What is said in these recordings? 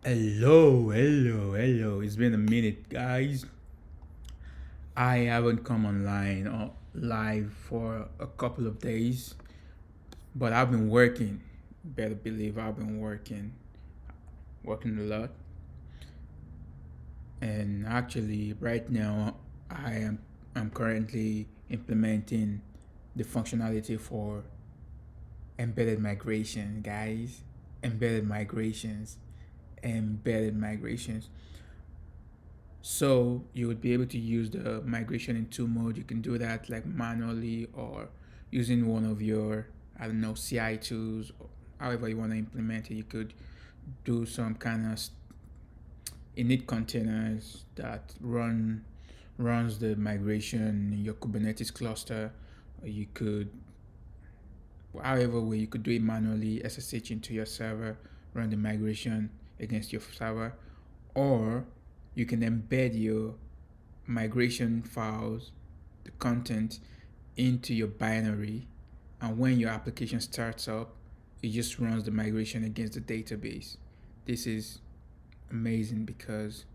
Hello. It's been a minute, guys. I haven't come online or live for a couple of days, but I've been working. Better believe I've been working a lot. And actually, right now, I'm currently implementing the functionality for embedded migration, guys. Embedded migrations, embedded migrations. So you would be able to use the migration in two mode. You can do that like manually or using one of your, I don't know, CI tools, or however you want to implement it. You could do some kind of init containers that runs the migration in your Kubernetes cluster. Or you could, however way you could do it manually, SSH into your server, run the migration against your server, or you can embed your migration files, the content, into your binary, and when your application starts up, it just runs the migration against the database. This is amazing because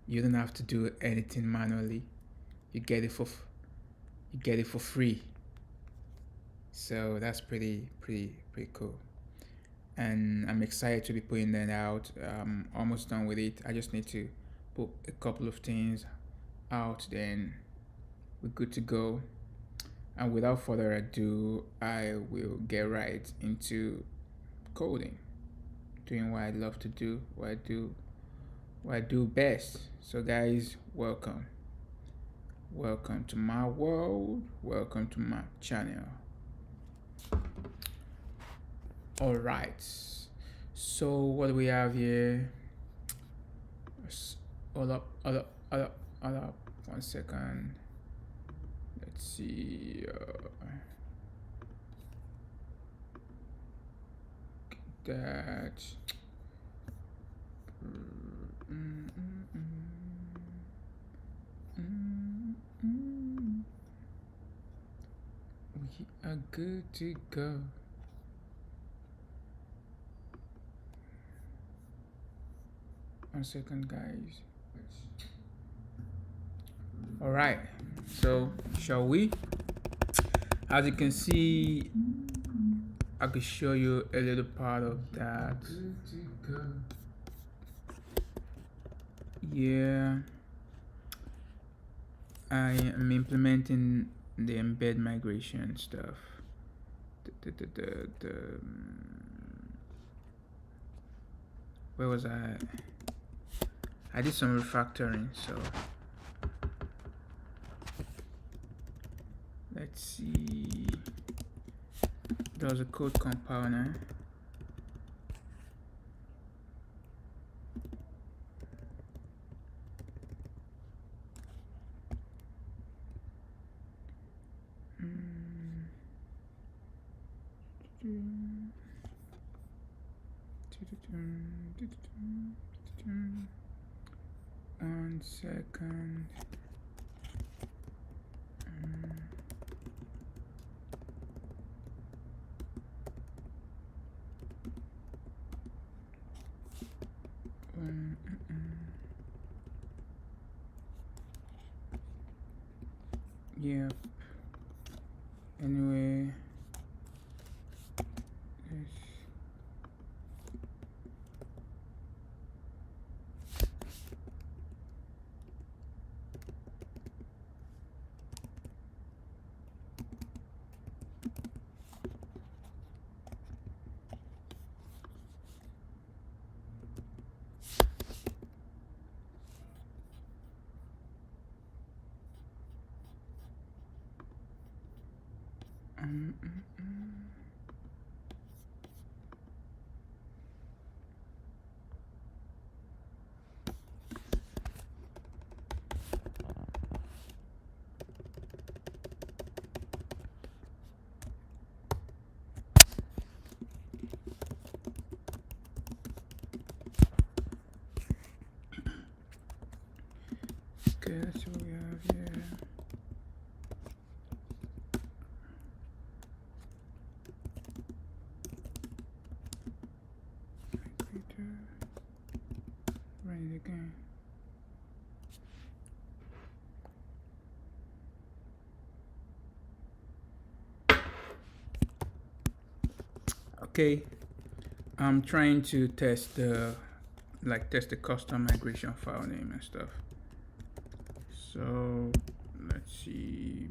you don't have to do anything manually. You get it for free. So that's pretty cool. And I'm excited to be putting that out. I'm almost done with it. I just need to put a couple of things out, then we're good to go. And without further ado, I will get right into coding, doing what I love to do, what I do best. So, guys, welcome to my world, welcome to my channel. All right. So, what do we have here? Hold up. 1 second. Let's see. That. We are good to go. One second, guys. All right. So, shall we? As you can see, I could show you a little part of that. Yeah, I am implementing the embed migration stuff. Where was I? I did some refactoring, so let's see. There was a code compiler. One second. Yep. Anyway, okay, that's what we have here. Computer. it again. Okay, I'm trying to test the custom migration file name and stuff. So let's see.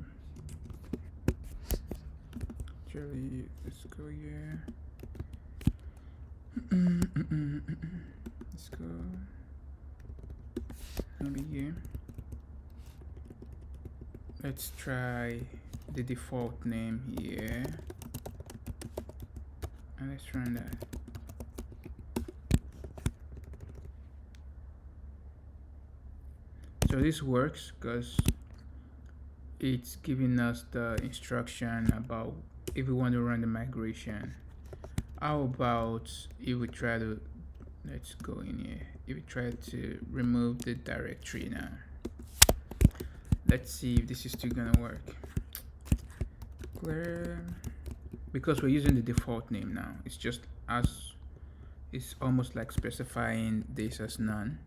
Actually, let's go here. Let's go maybe here. Let's try the default name here, and let's run that. So this works because it's giving us the instruction about if we want to run the migration. How about if we try to, let's go in here, if we try to remove the directory now. Let's see if this is still gonna work. Clear, because we're using the default name now. It's just as, it's almost like specifying this as none,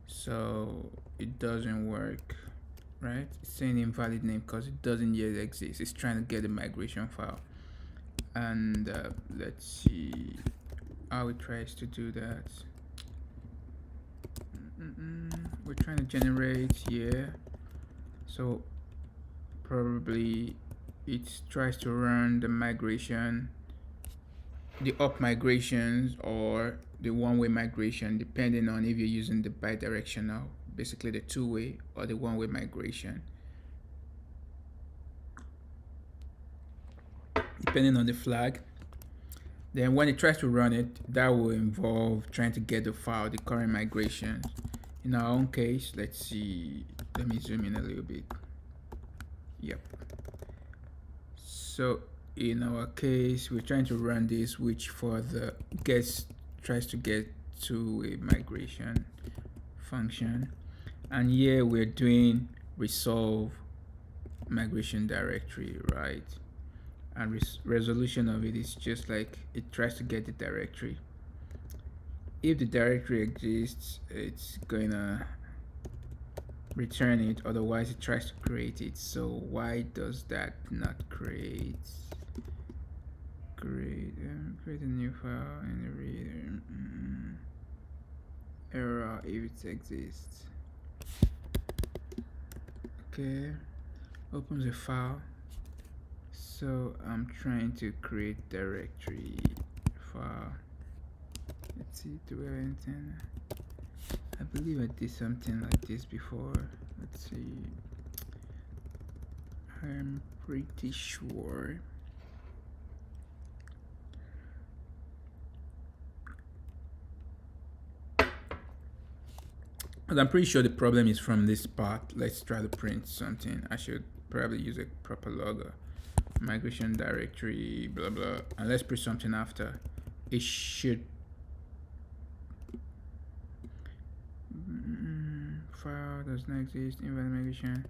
so it doesn't work, right? It's saying invalid name because it doesn't yet exist. It's trying to get the migration file, and let's see how it tries to do that. We're trying to generate here, so probably it tries to run the migration, the up migrations or the one-way migration, depending on if you're using the bidirectional, basically the two-way, or the one-way migration, depending on the flag. Then when it tries to run it, that will involve trying to get the file, the current migration. In our own case, let's see, let me zoom in a little bit. Yep. So in our case, we're trying to run this, which for the tries to get to a migration function, and here we're doing resolve migration directory, right? And resolution of it is just like it tries to get the directory. If the directory exists, it's gonna return it, otherwise it tries to create it. So why does that not create a new file in the reader? Error if it exists. Okay, opens a file. So I'm trying to create directory file. Let's see, do I have anything? I believe I did something like this before. Let's see. I'm pretty sure. But I'm pretty sure the problem is from this part. Let's try to print something. I should probably use a proper logo. Migration directory, blah blah, and let's print something after. It should file does not exist, invalid migration.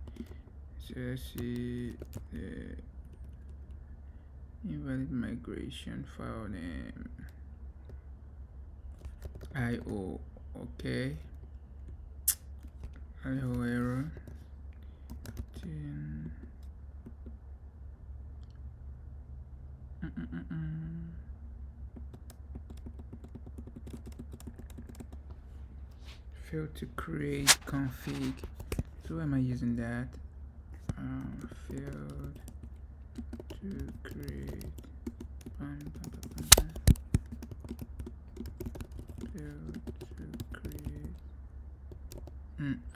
So let's see the invalid migration file name. IO, okay. IO error. Failed to create config. So why am I using that? Failed to create. Failed to create.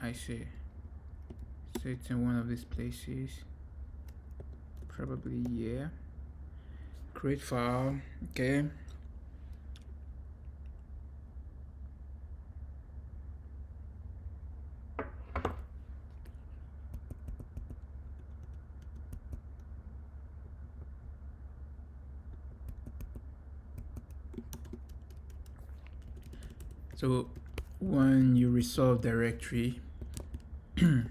I see. So it's in one of these places. Probably, yeah. Create file. Okay. So when you resolve directory, try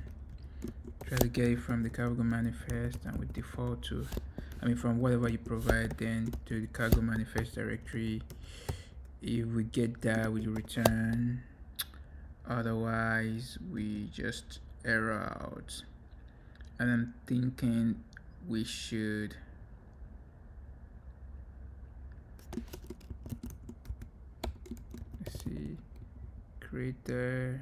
to get it from the cargo manifest, and we default to, from whatever you provide, then to the cargo manifest directory. If we get that, we return otherwise we just error out. And I'm thinking we should let's see, create the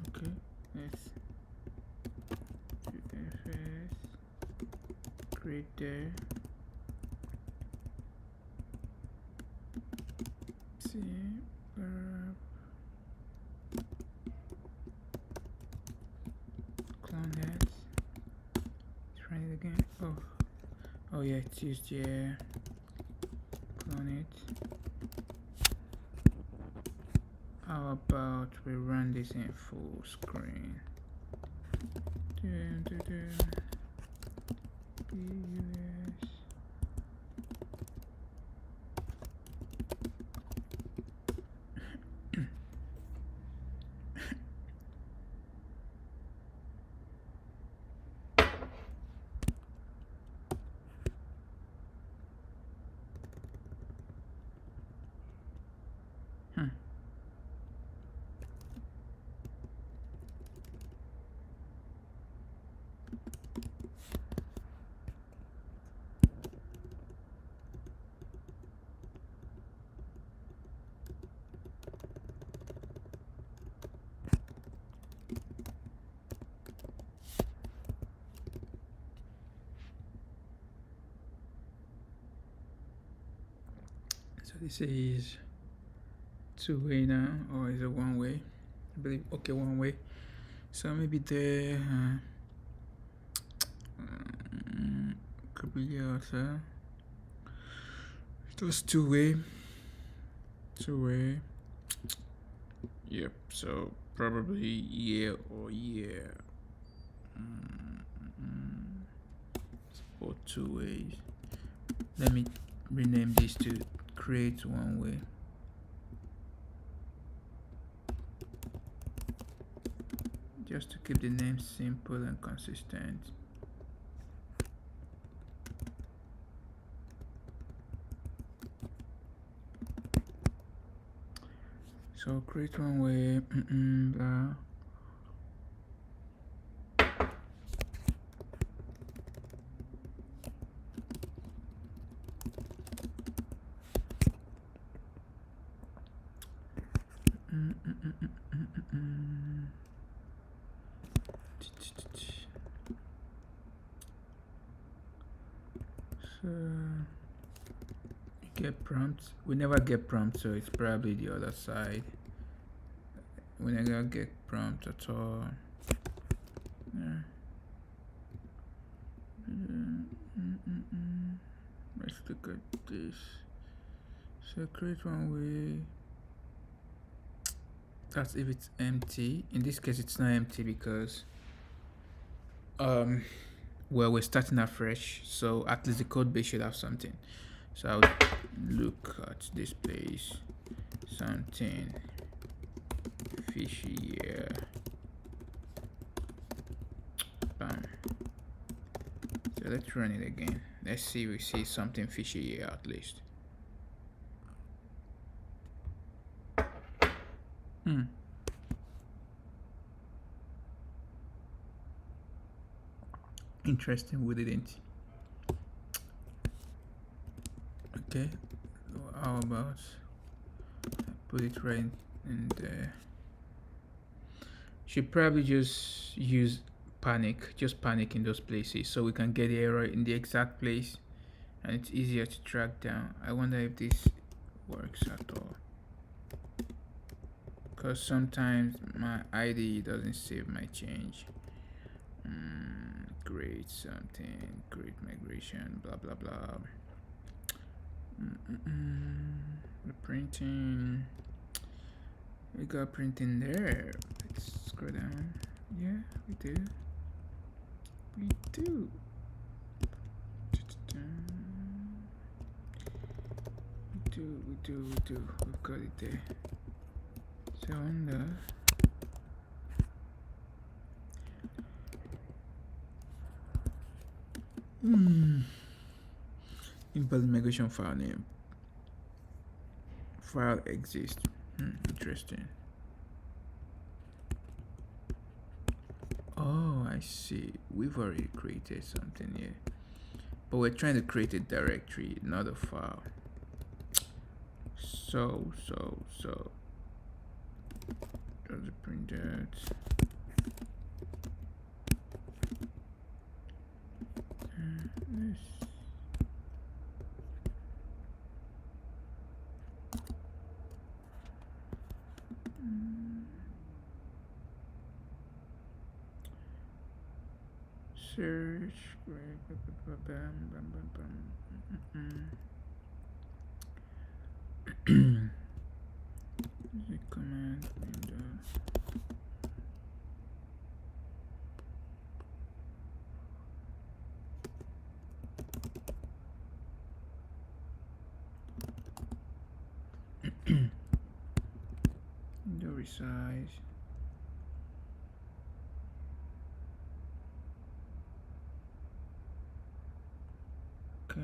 okay, let's create there. See, clone that. Try it again. Oh yeah, it's used. Yeah, clone it. How about we run this in full screen? So this is two-way now, or is it one-way? I believe, okay, one-way. So maybe there could be also. It was two-way. Yep, so probably yeah or yeah. Support two ways. Let me rename this to create one way. Just to keep the name simple and consistent. So create one way, blah. So get prompts. We never get prompts, so it's probably the other side. We never get prompt at all. Yeah. Let's look at this. So create one way. That's if it's empty. In this case, it's not empty because well, we're starting afresh, so at least the code base should have something. So I would look at this place, something fishy here. Bam. So let's run it again. Let's see if we see something fishy here at least. Interesting, we didn't. Okay, how about put it right in there. Should probably just use panic, just panic in those places so we can get the error in the exact place and it's easier to track down. I wonder if this works at all, because sometimes my ID doesn't save my change. Create something, create migration, blah blah blah. The printing, we got printing there. Let's scroll down. Yeah, we do. We do. We've got it there. So on the Invalid migration file name. File exists. Interesting. Oh, I see. We've already created something here, but we're trying to create a directory, not a file. So does it print that? This. Search. The command window. Window resize. Okay.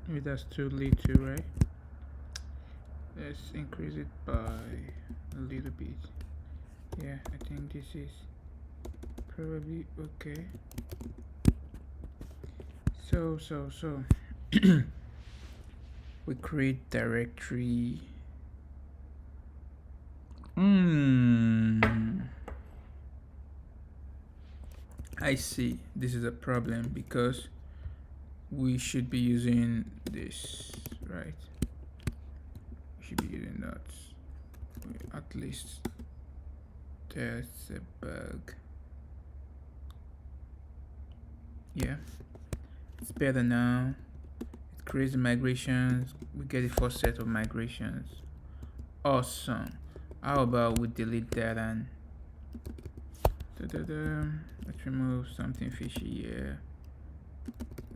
Maybe that's too little, right? Let's increase it by a little bit. Yeah, I think this is probably okay. So we create directory. I see. This is a problem because we should be using this, right? We should be using that. At least there's a bug. Yeah, it's better now. It creates the migrations. We get the first set of migrations. Awesome. How about we delete that and let's remove something fishy here.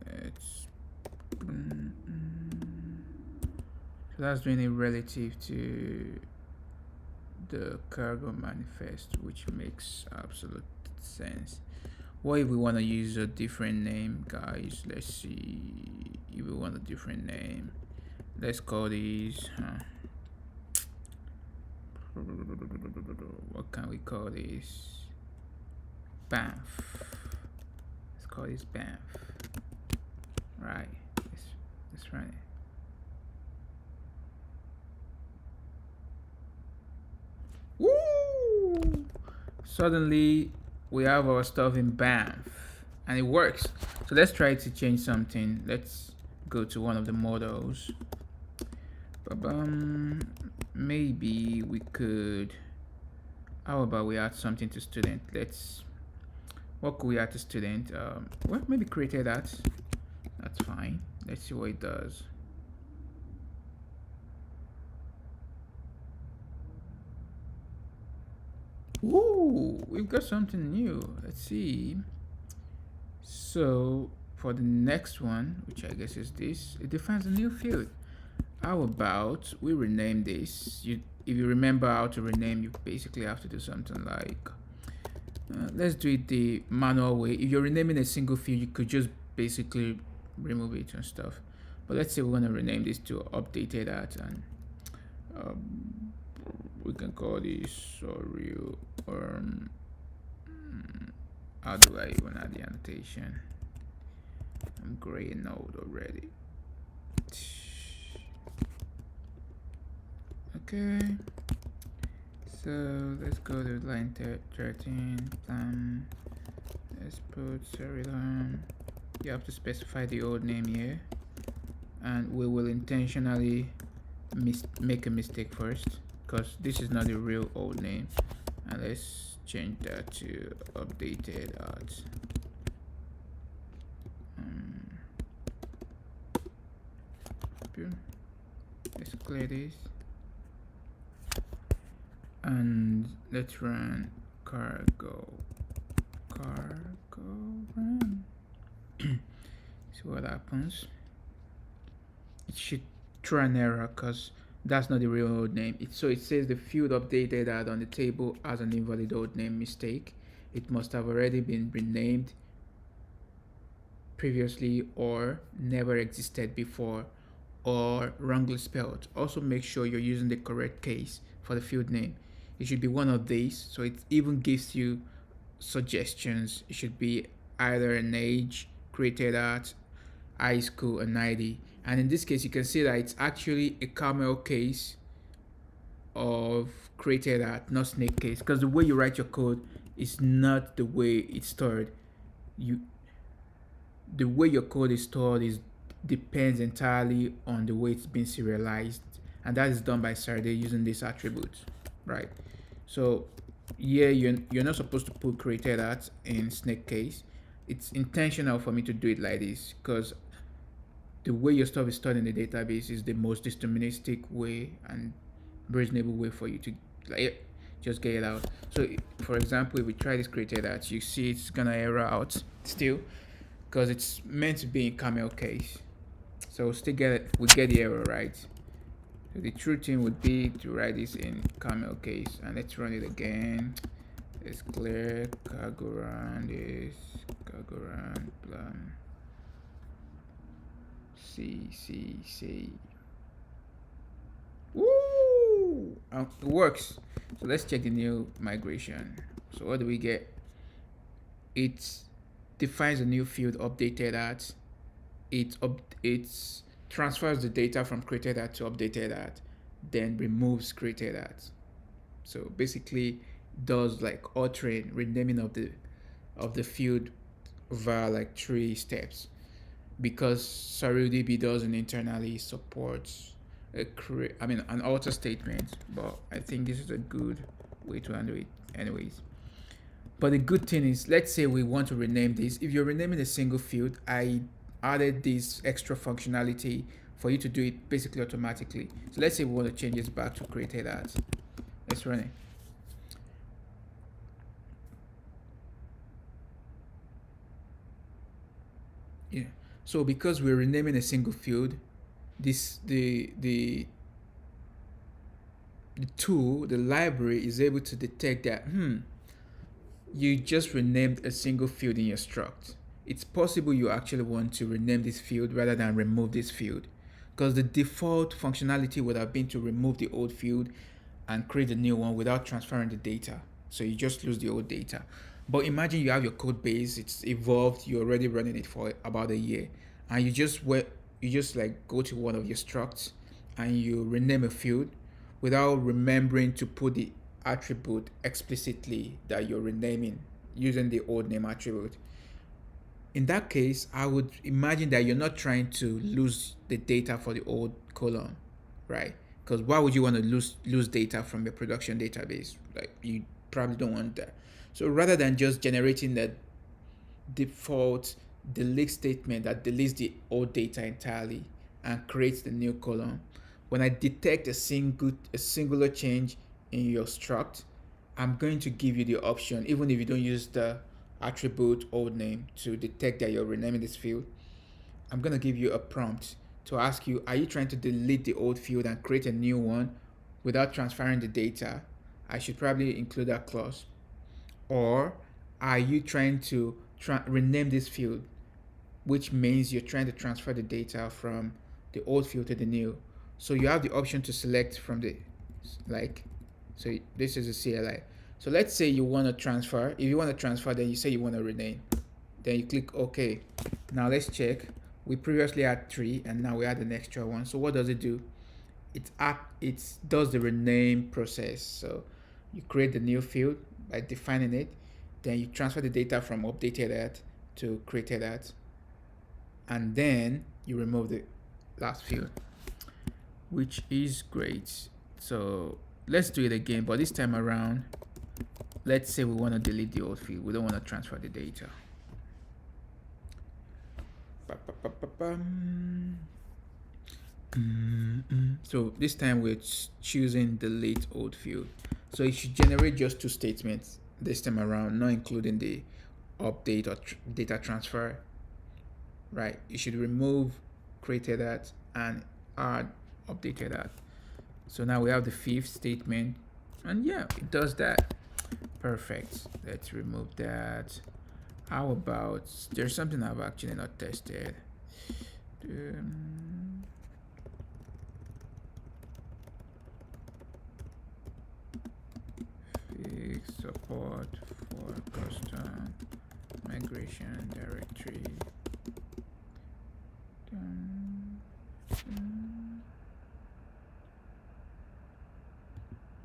Let's so that's doing it relative to the cargo manifest, which makes absolute sense. What if we want to use a different name, guys? Let's see if we want a different name. Let's call these what can we call this? Banff. Let's call this Banff. Right. Let's run it. Woo! Suddenly we have our stuff in Banff and it works. So let's try to change something. Let's go to one of the models. Maybe we could, how about we add something to student? What could we add to student? Well, maybe created that. That's fine. Let's see what it does. Ooh, we've got something new. Let's see. So for the next one, which I guess is this, it defines a new field. How about we rename this? If you remember how to rename, you basically have to do something like let's do it the manual way. If you're renaming a single field, you could just basically remove it and stuff. But let's say we want to rename this to updated at, and we can call this SurrealORM. How do I even add the annotation? I'm gray node already. Okay, so let's go to line 13. Let's put SurrealORM. You have to specify the old name here, and we will intentionally make a mistake first because this is not the real old name, and let's change that to updated at. Let's clear this and let's run cargo run. See what happens. It should throw an error because that's not the real old name. So it says the field updated ad on the table has an invalid old name mistake. It must have already been renamed previously or never existed before or wrongly spelled. Also make sure you're using the correct case for the field name. It should be one of these, so it even gives you suggestions. It should be either an age, created at, high school, and 90. And in this case, you can see that it's actually a camel case of created at, not snake case, because the way you write your code is not the way it's stored. The way your code is stored depends entirely on the way it's been serialized, and that is done by Sarday using these attributes, right? So yeah, you're not supposed to put created at in snake case. It's intentional for me to do it like this because the way your stuff is stored in the database is the most deterministic way and reasonable way for you to just get it out. So for example, if we try this created at, you see it's gonna error out still because it's meant to be in camel case. So we get the error, right? So the true thing would be to write this in camel case, and let's run it again. Let's clear cargo run this, cargo run plan. C. Woo! It works. So let's check the new migration. So what do we get? It defines a new field updated at. It transfers the data from created at to updated at, then removes created at. So basically does like altering, renaming of the field via like 3 steps, because SurrealDB doesn't internally support an alter statement, but I think this is a good way to handle it anyways. But the good thing is, let's say we want to rename this. If you're renaming a single field, I added this extra functionality for you to do it basically automatically. So let's say we want to change this back to created at. Let's run it. Yeah. So because we're renaming a single field, the tool, the library, is able to detect that you just renamed a single field in your struct. It's possible you actually want to rename this field rather than remove this field, because the default functionality would have been to remove the old field and create a new one without transferring the data. So you just lose the old data. But imagine you have your code base, it's evolved, you're already running it for about a year, and you just like go to one of your structs and you rename a field without remembering to put the attribute explicitly that you're renaming using the old name attribute. In that case, I would imagine that you're not trying to lose the data for the old column, right? Because why would you want to lose data from your production database? Like, you probably don't want that. So rather than just generating the default delete statement that deletes the old data entirely and creates the new column, when I detect a singular change in your struct, I'm going to give you the option, even if you don't use the attribute old name to detect that you're renaming this field. I'm going to give you a prompt to ask you, are you trying to delete the old field and create a new one without transferring the data? I should probably include that clause. Or are you trying to rename this field, which means you're trying to transfer the data from the old field to the new. So you have the option to select from the so this is a CLI. So let's say you want to transfer. If you want to transfer, then you say you want to rename. Then you click OK. Now let's check. We previously had 3 and now we add an extra one. So what does it do? It does the rename process. So you create the new field by defining it, then you transfer the data from updated at to created at, and then you remove the last field, which is great. So let's do it again, but this time around, let's say we want to delete the old field. We don't want to transfer the data. So this time we're choosing delete old field. So it should generate just 2 statements this time around, not including the update or data transfer. Right? You should remove created at and add updated at. So now we have the 5th statement, and yeah, it does that. Perfect. Let's remove that. How about, there's something I've actually not tested. Fix support for custom migration directory.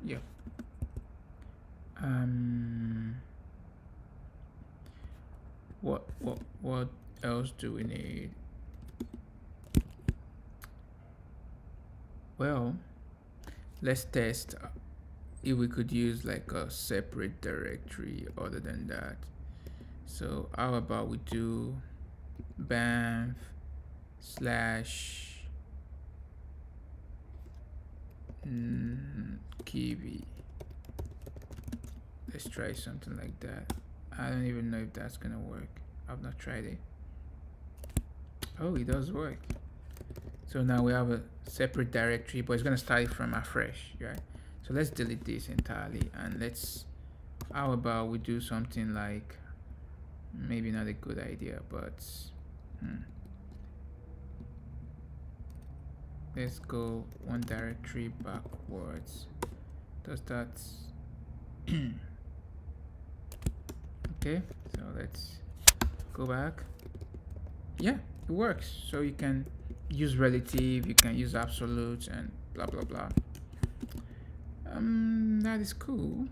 Yeah. What else do we need? Well, let's test if we could use like a separate directory other than that. So how about we do banff / kiwi. Let's try something like that. I don't even know if that's gonna work. I've not tried it. Oh, it does work. So now we have a separate directory, but it's gonna start from afresh, right? So let's delete this entirely, and how about we do something like, maybe not a good idea, but let's go one directory backwards. Does that? Okay, so let's go back. Yeah, it works. So you can use relative, you can use absolute, and blah blah blah. That is cool.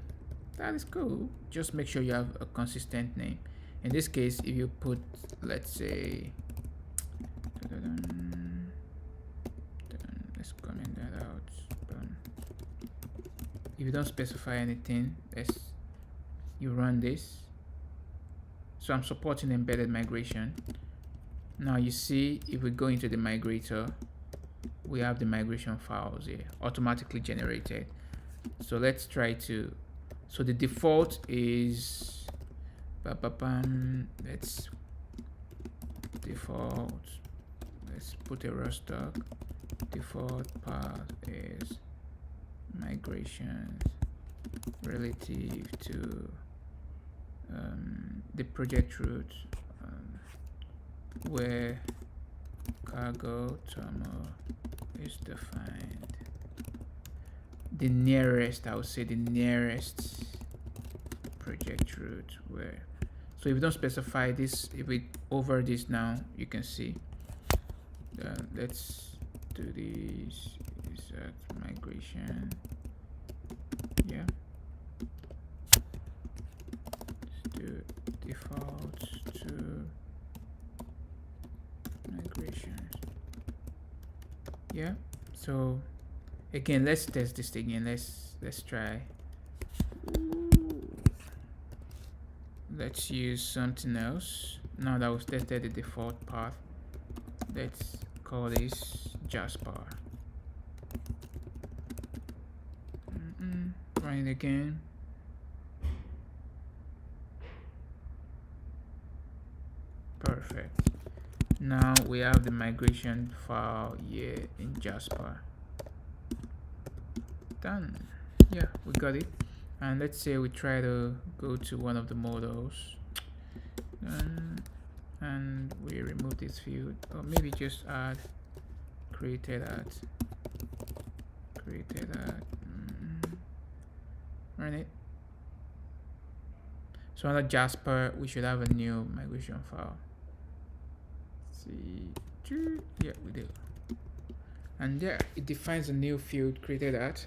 That is cool. Just make sure you have a consistent name. In this case, if you put, let's say, let's comment that out. If you don't specify anything, you run this. So I'm supporting embedded migration. Now you see, if we go into the migrator, we have the migration files here automatically generated. So let's try to, so the default is let's put a raw stock. Default path is migrations relative to the project root, where cargo terminal is defined. The nearest, I would say the nearest project root where. So if you don't specify this, if we over this now, you can see. Let's do this. Is that migration? Yeah. Let's do default to migrations. Yeah. So again, let's test this again. Let's try. Let's use something else. Now that we've tested the default path, let's call this Jasper. Run it again. Perfect. Now we have the migration file here in Jasper. Done. Yeah, we got it. And let's say we try to go to one of the models, and we remove this field, or maybe just add created at. Run it. So under Jasper, we should have a new migration file. see. Yeah, we do. And there, it defines a new field created at.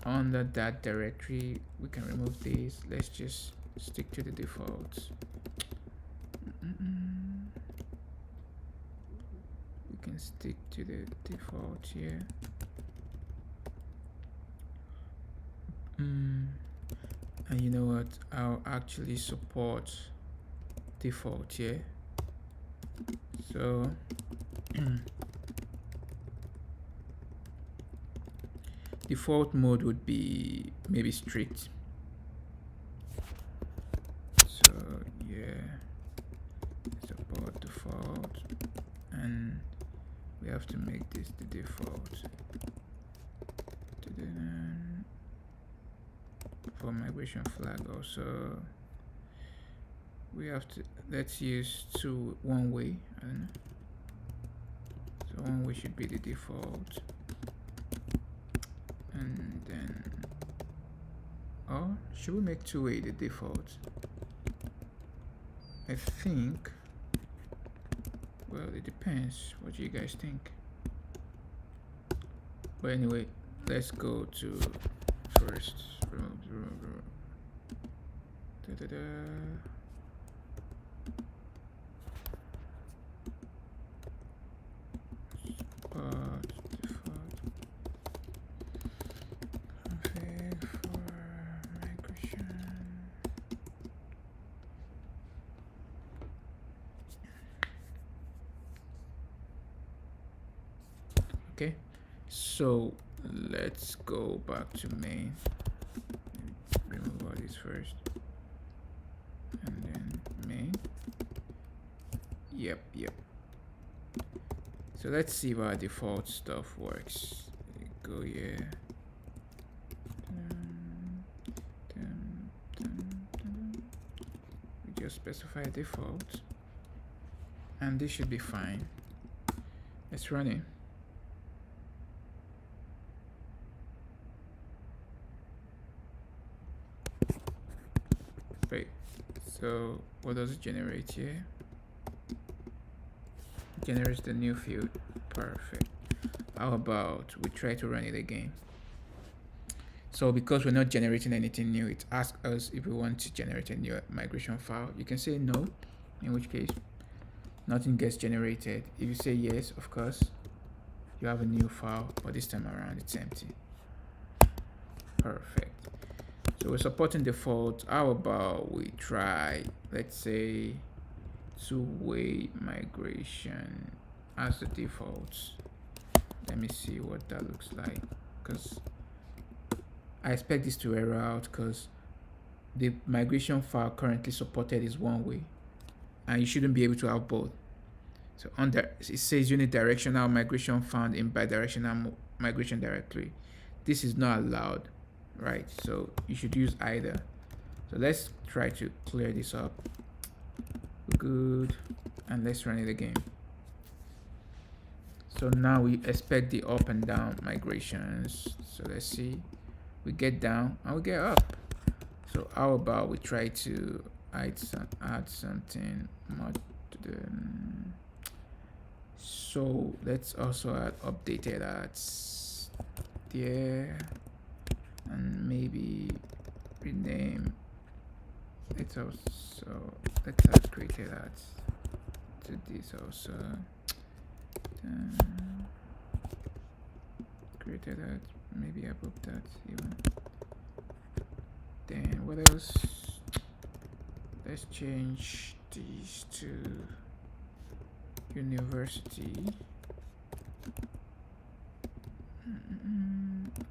Under that directory, we can remove these. Let's just stick to the defaults. We can stick to the default here. And you know what? I'll actually support default here. So default mode would be maybe strict. So yeah, support default, and we have to make this the default. For migration flag also, we have to, let's use one way. I don't know. So one way should be the default, and then should we make two-way the default? I think, well, it depends. What do you guys think? But anyway, let's go to first. Okay, so let's go back to main. Remove all these first, and then main. Yep. So let's see if our default stuff works. Go here. We just specify default, and this should be fine. Let's run it. Great. So what does it generate here? It generates the new field. Perfect. How about we try to run it again? So because we're not generating anything new, it asks us if we want to generate a new migration file. You can say no, in which case nothing gets generated. If you say yes, of course, you have a new file, but this time around it's empty. Perfect. So we're supporting default. How about we try, let's say, two-way migration as the default. Let me see what that looks like, because I expect this to error out because the migration file currently supported is one way, and you shouldn't be able to have both. So under it says unidirectional migration found in bidirectional migration directory. This is not allowed, right? So you should use either. So let's try to clear this up. Good, and let's run it again. So now we expect the up and down migrations. So let's see, we get down and we get up. So how about we try to add something more to the, so let's also add updated ads there, and maybe rename it also. Let's add created ads to this also. Created ads, maybe above that even. Then what else? Let's change these to university.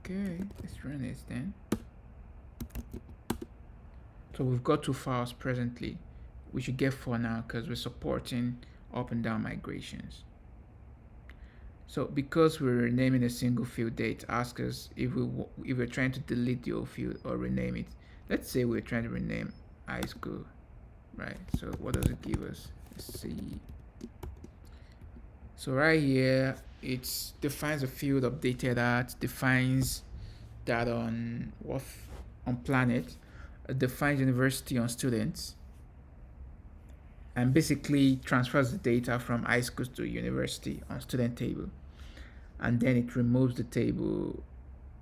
Okay, let's run this then. So we've got 2 files presently. We should get 4 now because we're supporting up and down migrations. So because we're renaming a single field, it asks us if we're trying to delete the old field or rename it. Let's say we're trying to rename high school, right? So what does it give us? Let's see. So right here, it defines a field updated at, defines that on planet, defines university on students, and basically transfers the data from high school to university on student table, and then it removes the table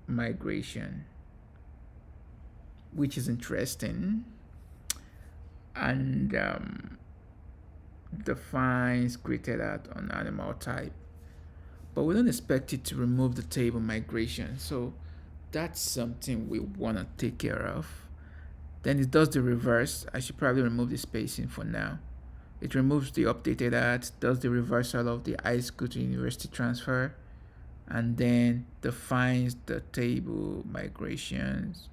migration, which is interesting, and defines created at on animal type, but we don't expect it to remove the table migration. So that's something we want to take care of. Then it does the reverse. I should probably remove the spacing for now. It removes the updated at, does the reversal of the high school to university transfer, and then defines the table migrations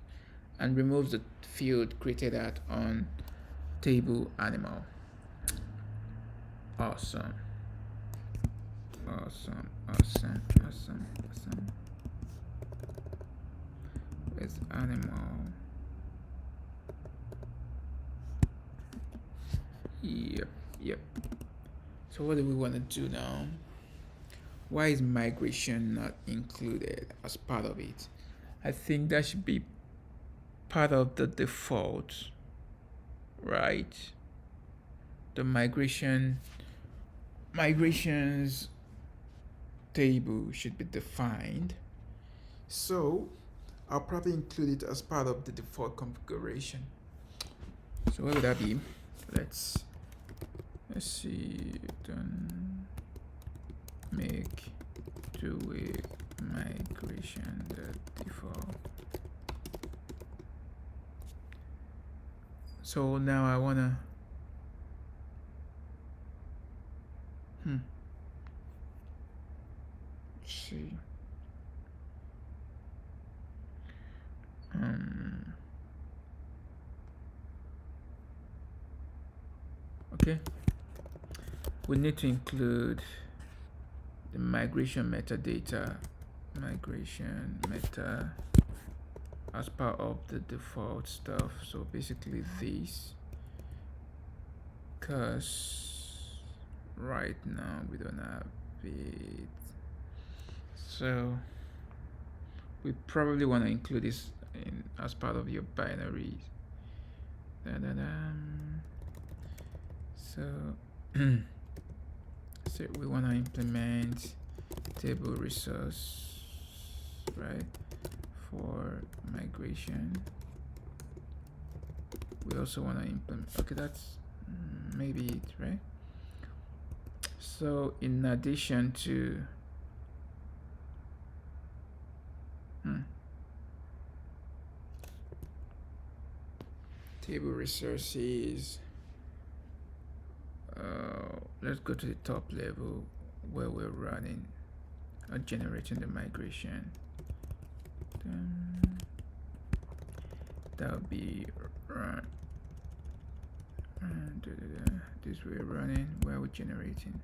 and removes the field created at on table animal. Awesome. Awesome. With animal. Yep. So what do we want to do now? Why is migration not included as part of it? I think that should be part of the default, right? The migrations table should be defined. So I'll probably include it as part of the default configuration. So what would that be? Let's see. Done. Make two-way migration the default. So now I wanna see. Okay. We need to include the migration metadata, migration meta, as part of the default stuff. So basically this, because right now we don't have it. So we probably want to include this in as part of your binaries. So so we want to implement table resource, right, for migration. We also want to implement, okay, that's maybe it, right? So in addition to table resources, let's go to the top level where we're running or generating the migration. Then that'll be run. This we're running where we're generating.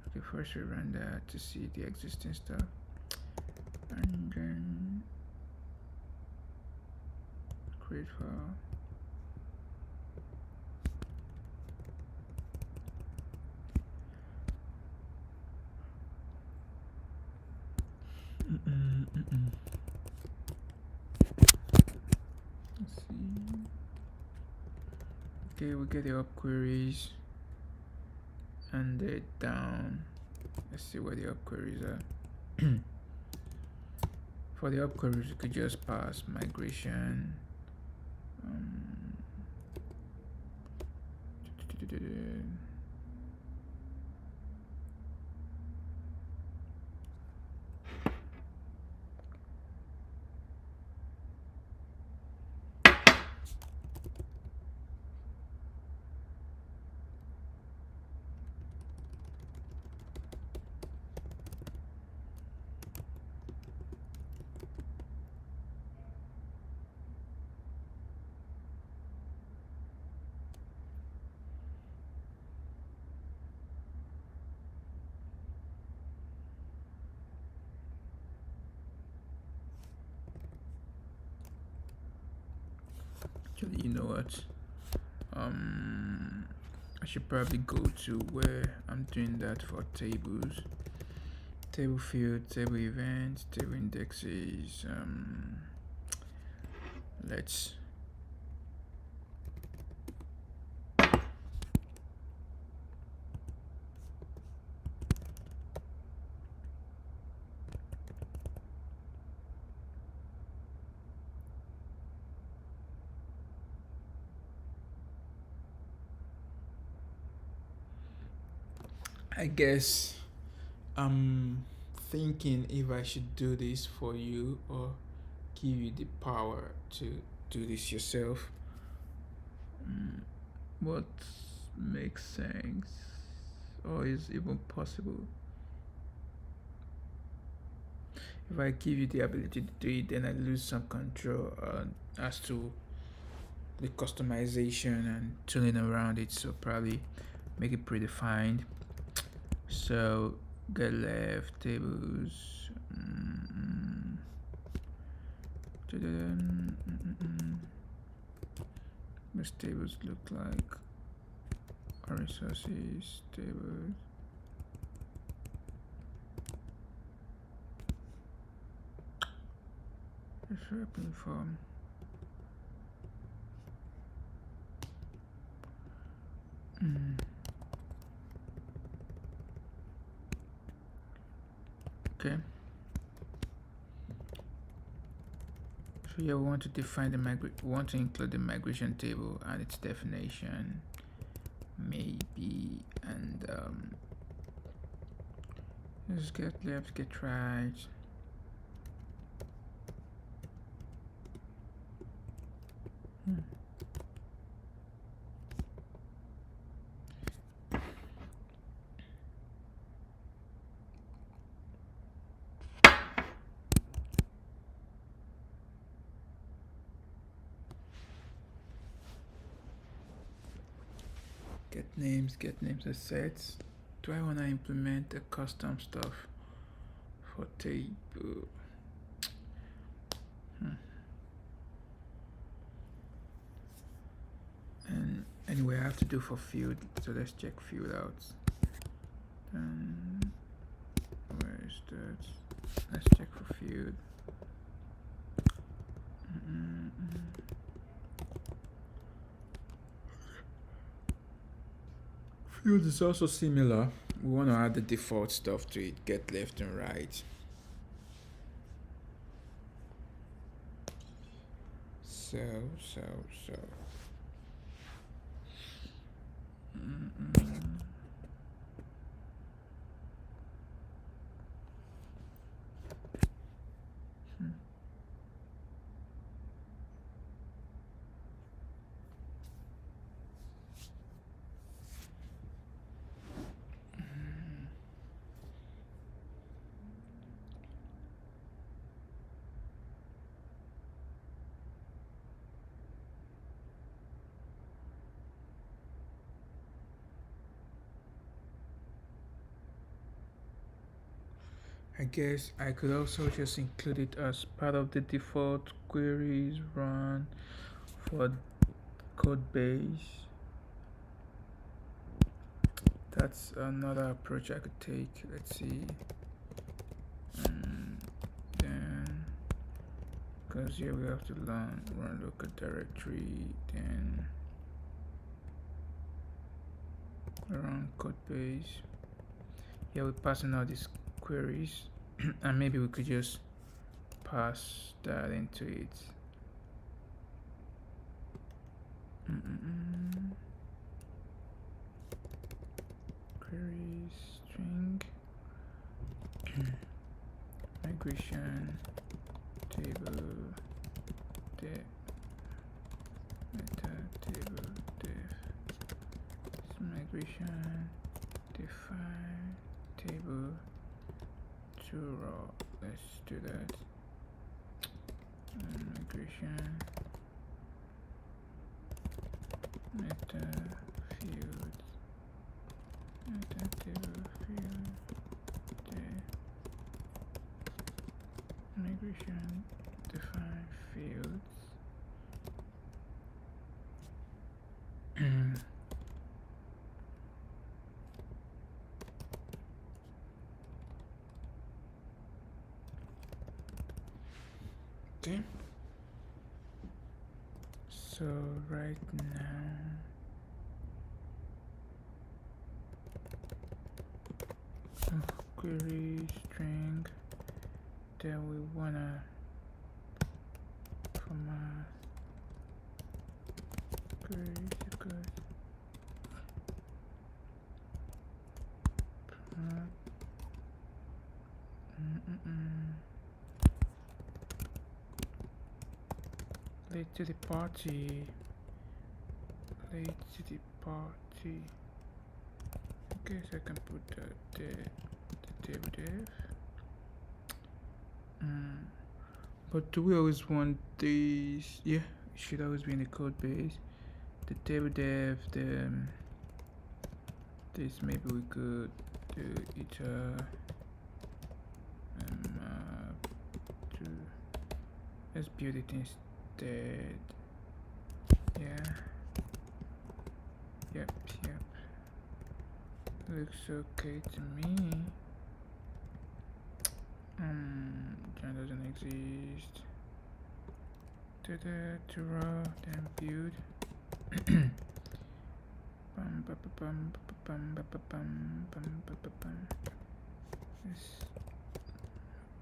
Okay, first we run that to see the existing stuff, and then create file. Let's see. Okay, we get the up queries and they're down. Let's see where the up queries are. For the up queries, you could just pass migration. Actually, you know what? I should probably go to where I'm doing that for tables. Table field, table events, table indexes. Let's I guess I'm thinking if I should do this for you or give you the power to do this yourself. What makes sense or is even possible? If I give you the ability to do it, then I lose some control as to the customization and tuning around it. So probably make it predefined. So get left tables. What tables look like? Our resources tables. Open form. Okay. So yeah, we want to define the want to include the migration table and its definition, maybe, and let's get left, get right. Get names as sets. Do I want to implement the custom stuff for table? And anyway, I have to do for field, so let's check field out. Where is that? Let's check for field. Field is also similar. We want to add the default stuff to it, get left and right. So. I guess I could also just include it as part of the default queries run for code base. That's another approach I could take. Let's see. Then, because here we have to run local directory, then run code base. Here we're passing out these queries, and maybe we could just pass that into it. Query string migration table def meta table def migration define table to raw. Let's do that. Migration meta fields meta table field migration define fields. Okay. So right now query string, then we wanna format query equals Late to the party. Late to the party. Okay, so I can put the table dev. But do we always want these? Yeah, it should always be in the code base. The table dev, this maybe we could do it let's build it instead. Yeah. Yep. Looks okay to me. John doesn't exist. To raw, then build. Let's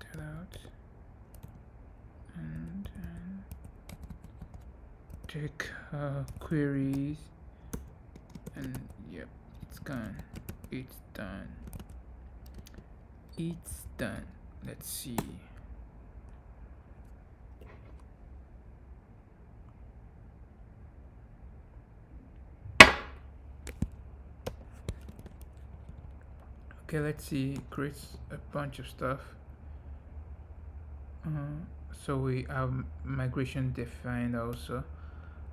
that out and check queries, and yep, it's gone. It's done. Let's see. Okay, let's see. It creates a bunch of stuff. So we have migration defined also.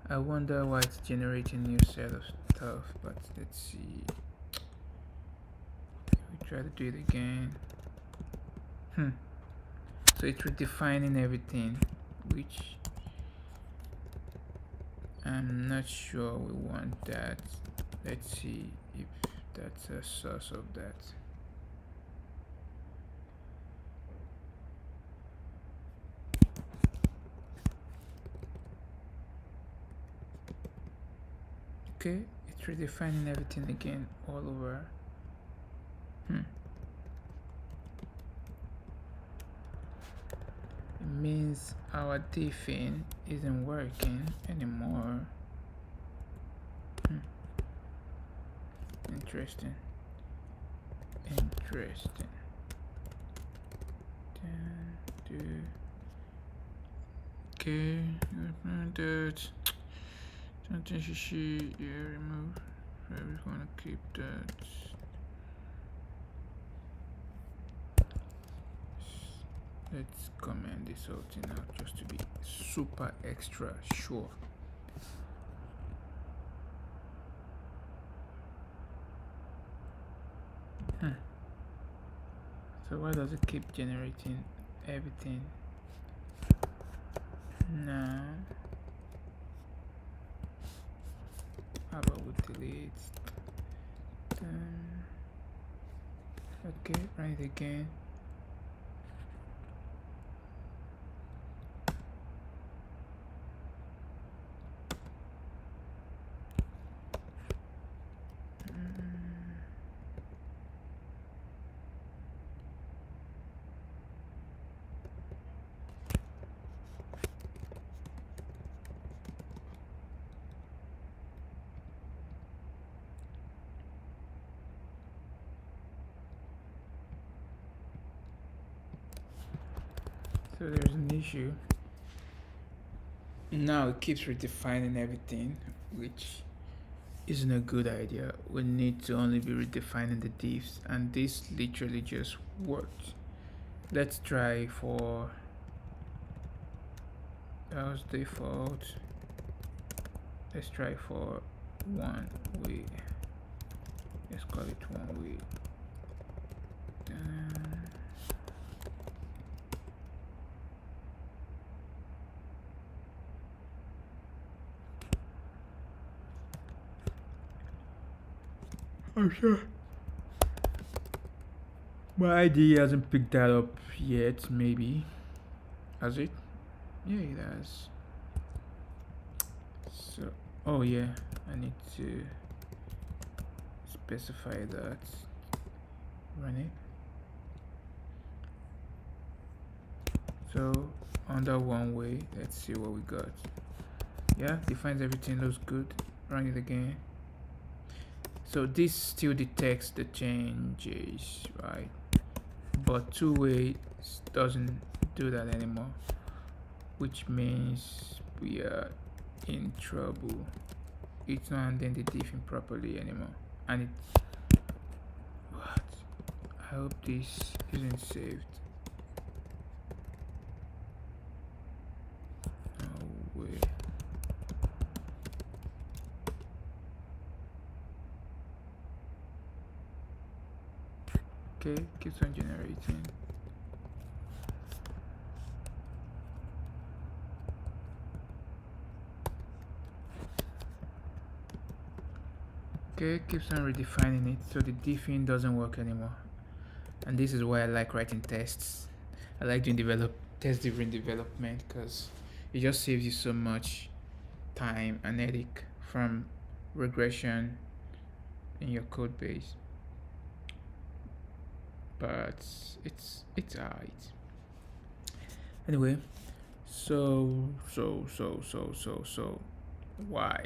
I wonder why it's generating new set of stuff, but let's see. We try to do it again. So it's redefining everything, which I'm not sure we want that. Let's see if that's a source of that. Okay, it's redefining everything again all over. It means our diffing isn't working anymore. Interesting. Okay, that. Something remove. We're gonna keep that. Let's comment this whole thing out just to be super extra sure. So why does it keep generating everything? No. How about we delete? Okay, run it again. So there's an issue. Now it keeps redefining everything, which isn't a good idea. We need to only be redefining the diffs, and this literally just worked. Let's try for that was default. Let's try for one way. Let's call it one way. I'm sure my ID hasn't picked that up yet. Maybe has it? Yeah, it has. So, oh yeah, I need to specify that. Run it. So under one way, let's see what we got. Yeah, defines everything, looks good. Run it again. So this still detects the changes, right? But two-way doesn't do that anymore, which means we are in trouble. It's not handling the diffing properly anymore, and it's what? I hope this isn't saved. No way. Okay, keeps on generating. Okay, keeps on redefining it, so the diffing doesn't work anymore. And this is why I like writing tests. I like doing test-driven development because it just saves you so much time and headache from regression in your code base. But it's alright. Anyway, so why?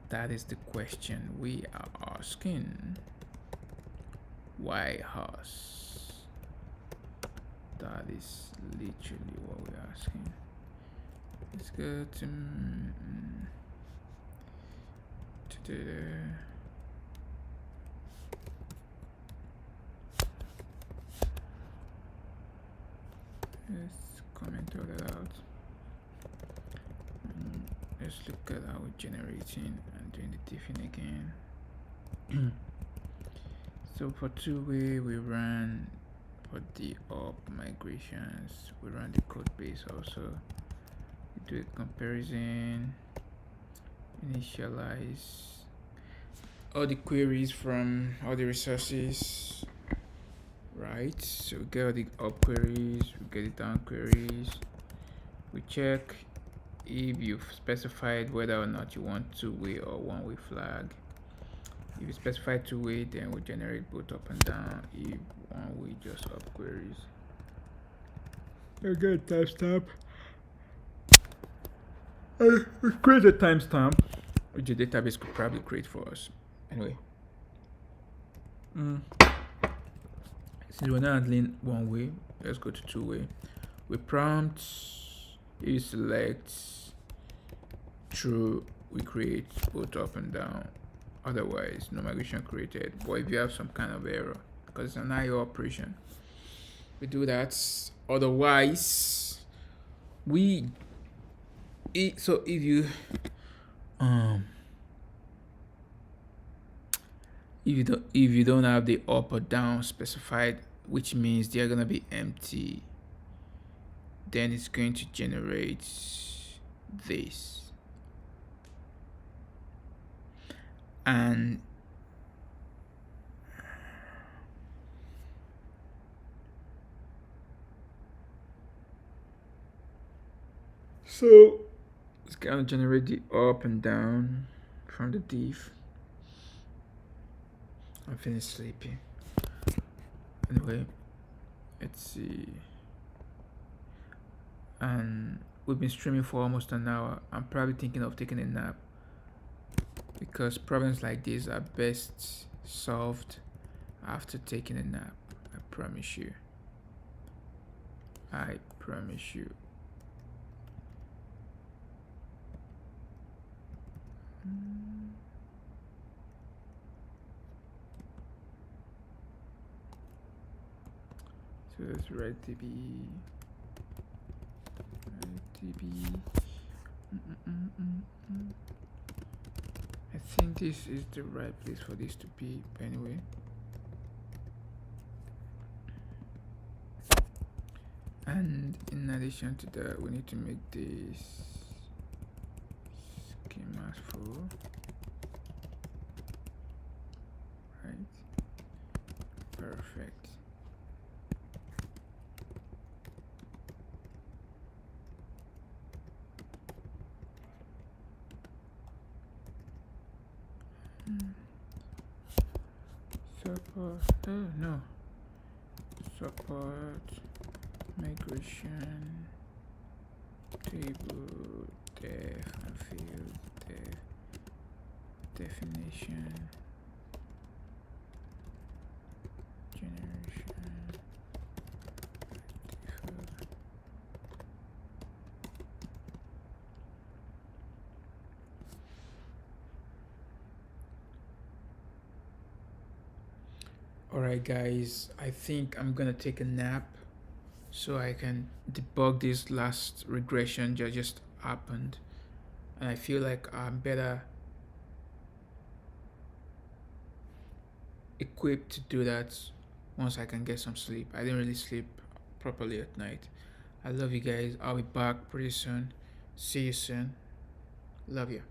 That is the question we are asking. Why us? That is literally what we're asking. Let's go to the let's comment all that out. Let's look at how we're generating and doing the diffing again. So for two-way, we run for the up migrations. We run the code base also. We do a comparison, initialize all the queries from all the resources, right? So we get all the up queries, we get the down queries. We check if you've specified whether or not you want two-way or one-way flag. If you specify two-way, then we generate both up and down. If one-way, just up queries. Again, timestamp. We create a timestamp, which the database could probably create for us. Anyway, since we're not handling one-way, let's go to two-way. We prompt, you select true, we create both up and down. Otherwise, no migration created. But if you have some kind of error, because it's an IO operation, we do that. Otherwise, so if you don't have the up or down specified, which means they're gonna be empty, then it's going to generate this. And so it's gonna generate the up and down from the div. I'm feeling sleepy. Anyway, let's see. And we've been streaming for almost an hour. I'm probably thinking of taking a nap, because problems like this are best solved after taking a nap. I promise you. I promise you. So let's write db. I think this is the right place for this to be, anyway. And in addition to that, we need to make this schema full, right? Perfect. Support, no. Support migration table def and field def definition generation. Alright guys, I think I'm gonna take a nap so I can debug this last regression that just happened, and I feel like I'm better equipped to do that once I can get some sleep. I didn't really sleep properly at night. I love you guys. I'll be back pretty soon. See you soon. Love you.